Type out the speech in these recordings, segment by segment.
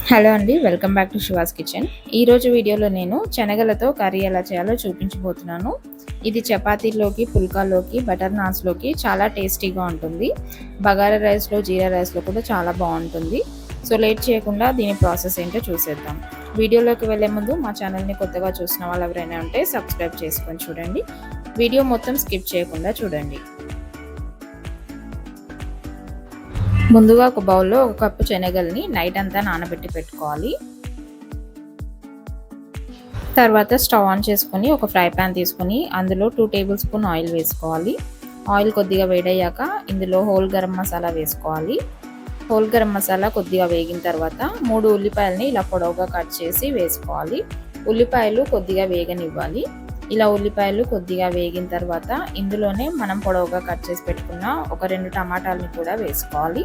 Hello అండి, welcome back to she was kitchen. ఈరోజు వీడియోలో నేను శనగలతో కర్రీ ఎలా చేయాలో చూపించబోతున్నాను. ఇది చపాతీలోకి, పుల్కాలోకి, బటర్ నాన్స్లోకి చాలా టేస్టీగా ఉంటుంది. బగారా రైస్లో, జీరా రైస్లో కూడా చాలా బాగుంటుంది. సో లేట్ చేయకుండా దీని ప్రాసెస్ ఏంటో చూసేద్దాం. వీడియోలోకి వెళ్ళే ముందు మా ఛానల్ని కొత్తగా చూసిన వాళ్ళు ఎవరైనా ఉంటే సబ్స్క్రైబ్ చేసుకొని చూడండి. వీడియో మొత్తం స్కిప్ చేయకుండా చూడండి. ముందుగా ఒక బౌల్లో 1 కప్పు శనగల్ని నైట్ అంతా నానబెట్టి పెట్టుకోవాలి. తర్వాత స్టవ్ ఆన్ చేసుకొని ఒక ఫ్రై ప్యాన్ తీసుకొని అందులో 2 టేబుల్ స్పూన్ ఆయిల్ వేసుకోవాలి. ఆయిల్ కొద్దిగా వేడయ్యాక ఇందులో హోల్ గరం మసాలా వేసుకోవాలి. హోల్ గరం మసాలా కొద్దిగా వేగిన తర్వాత 3 ఉల్లిపాయలని ఇలా పొడవుగా కట్ చేసి వేసుకోవాలి. ఉల్లిపాయలు కొద్దిగా వేగనివ్వాలి. ఇలా ఉల్లిపాయలు కొద్దిగా వేగిన తర్వాత ఇందులోనే మనం పొడవుగా కట్ చేసి పెట్టుకున్న ఒక 2 టమాటాలని కూడా వేసుకోవాలి.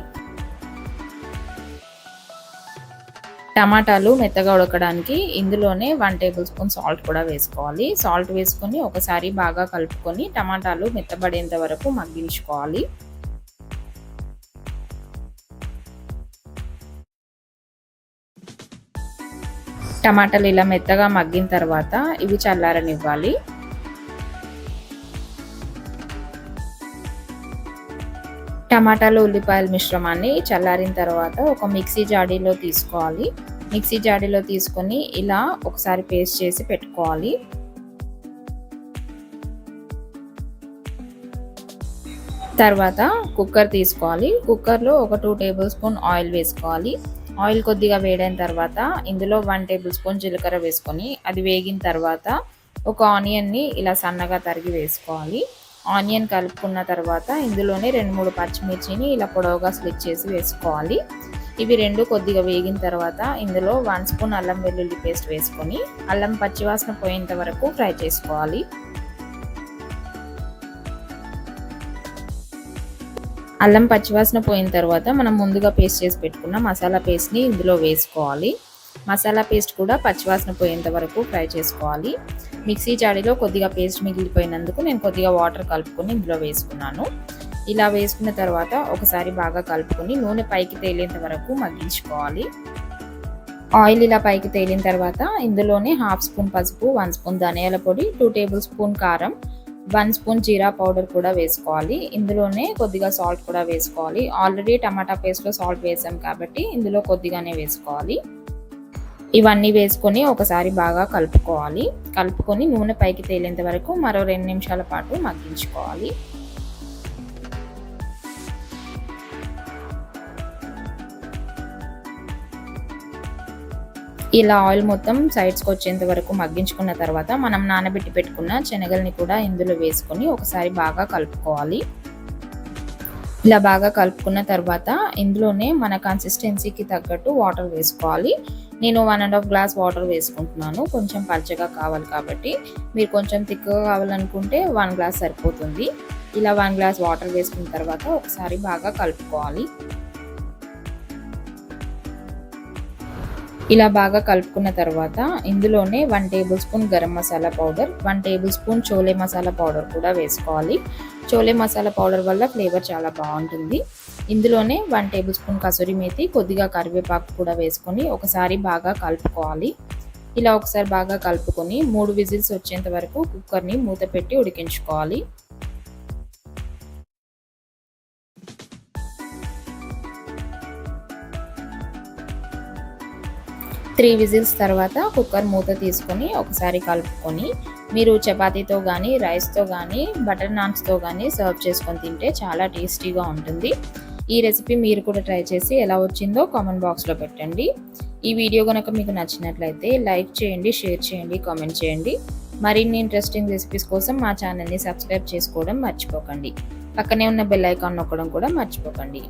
టమాటాలు మెత్తగా ఉడకడానికి ఇందులోనే 1 టేబుల్ స్పూన్ సాల్ట్ కూడా వేసుకోవాలి. సాల్ట్ వేసుకొని ఒకసారి బాగా కలుపుకొని టమాటాలు మెత్తబడేంత వరకు మగ్గించుకోవాలి. టమాటాలు ఇలా మెత్తగా మగ్గిన తర్వాత ఇవి చల్లారనివ్వాలి. టమాటాలు ఉల్లిపాయల మిశ్రమాన్ని చల్లారిన తర్వాత ఒక మిక్సీ జాడీలో తీసుకోవాలి. మిక్సీ జాడీలో తీసుకొని ఇలా ఒకసారి పేస్ట్ చేసి పెట్టుకోవాలి. తర్వాత కుక్కర్ తీసుకోవాలి. కుక్కర్లో ఒక 2 టేబుల్ స్పూన్ ఆయిల్ వేసుకోవాలి. ఆయిల్ కొద్దిగా వేడైన తర్వాత ఇందులో 1 టేబుల్ స్పూన్ జీలకర్ర వేసుకొని అది వేగిన తర్వాత ఒక ఆనియన్ని ఇలా సన్నగా తరిగి వేసుకోవాలి. ఆనియన్ కలుపుకున్న తర్వాత ఇందులోనే 2-3 పచ్చిమిర్చిని ఇలా పొడవుగా స్లిట్ చేసి వేసుకోవాలి. ఇవి 2 కొద్దిగా వేగిన తర్వాత ఇందులో 1 స్పూన్ అల్లం వెల్లుల్లి పేస్ట్ వేసుకొని అల్లం పచ్చివాసన పోయేంత వరకు ఫ్రై చేసుకోవాలి. అల్లం పచ్చివాసన పోయిన తర్వాత మనం ముందుగా పేస్ట్ చేసి పెట్టుకున్న మసాలా పేస్ట్ని ఇందులో వేసుకోవాలి. మసాలా పేస్ట్ కూడా పచ్చివాసన పోయేంత వరకు ఫ్రై చేసుకోవాలి. మిక్సీ జాడీలో కొద్దిగా పేస్ట్ మిగిలిపోయినందుకు నేను కొద్దిగా వాటర్ కలుపుకొని ఇందులో వేసుకున్నాను. ఇలా వేసుకున్న తర్వాత ఒకసారి బాగా కలుపుకొని నూనె పైకి తేలేంత వరకు మగ్గించుకోవాలి. ఆయిల్ ఇలా పైకి తేలిన తర్వాత ఇందులోనే 1/2 స్పూన్ పసుపు, 1 స్పూన్ ధనియాల పొడి, 2 టేబుల్ స్పూన్ కారం, 1 స్పూన్ జీరా పౌడర్ కూడా వేసుకోవాలి. ఇందులోనే కొద్దిగా సాల్ట్ కూడా వేసుకోవాలి. ఆల్రెడీ టమాటా పేస్ట్లో సాల్ట్ వేసాం కాబట్టి ఇందులో కొద్దిగానే వేసుకోవాలి. ఇవన్నీ వేసుకొని ఒకసారి బాగా కలుపుకోవాలి. కలుపుకొని నూనె పైకి తేలేంత వరకు మరో 2 నిమిషాల పాటు మగ్గించుకోవాలి. ఇలా ఆయిల్ మొత్తం సైడ్స్కి వచ్చేంత వరకు మగ్గించుకున్న తర్వాత మనం నానబెట్టి పెట్టుకున్న శనగల్ని కూడా ఇందులో వేసుకొని ఒకసారి బాగా కలుపుకోవాలి. ఇలా బాగా కలుపుకున్న తర్వాత ఇందులోనే మన కన్సిస్టెన్సీకి తగ్గట్టు వాటర్ వేసుకోవాలి. నేను 1.5 గ్లాస్ వాటర్ వేసుకుంటున్నాను. కొంచెం పల్చగా కావాలి కాబట్టి మీరు కొంచెం థిక్గా కావాలనుకుంటే 1 గ్లాస్ సరిపోతుంది. ఇలా 1 గ్లాస్ వాటర్ వేసుకున్న తర్వాత ఒకసారి బాగా కలుపుకోవాలి. ఇలా బాగా కలుపుకున్న తర్వాత ఇందులోనే 1 table spoon garam masala powder, 1 table spoon chole masala powder కూడా వేసుకోవాలి. చోలే మసాలా పౌడర్ వల్ల ఫ్లేవర్ చాలా బాగుంటుంది. ఇందులోనే 1 టేబుల్ స్పూన్ కసూరి మేతి, కొద్దిగా కరివేపాకు కూడా వేసుకొని ఒకసారి బాగా కలుపుకోవాలి. ఇలా ఒకసారి బాగా కలుపుకొని 3 విజిల్స్ వచ్చేంత వరకు కుక్కర్ని మూత పెట్టి ఉడికించుకోవాలి. 3 విజిల్స్ తర్వాత కుక్కర్ మూత తీసుకొని ఒకసారి కలుపుకొని మీరు చపాతీతో కానీ, రైస్తో కానీ, బటర్ నాన్స్తో కానీ సర్వ్ చేసుకొని తింటే చాలా టేస్టీగా ఉంటుంది. ఈ రెసిపీ మీరు కూడా ట్రై చేసి ఎలా వచ్చిందో కామెంట్ బాక్స్లో పెట్టండి. ఈ వీడియో కనుక మీకు నచ్చినట్లయితే లైక్ చేయండి, షేర్ చేయండి, కామెంట్ చేయండి. మరిన్ని ఇంట్రెస్టింగ్ రెసిపీస్ కోసం మా ఛానల్ని సబ్స్క్రైబ్ చేసుకోవడం మర్చిపోకండి. పక్కనే ఉన్న బెల్ ఐకాన్ నొక్కడం కూడా మర్చిపోకండి.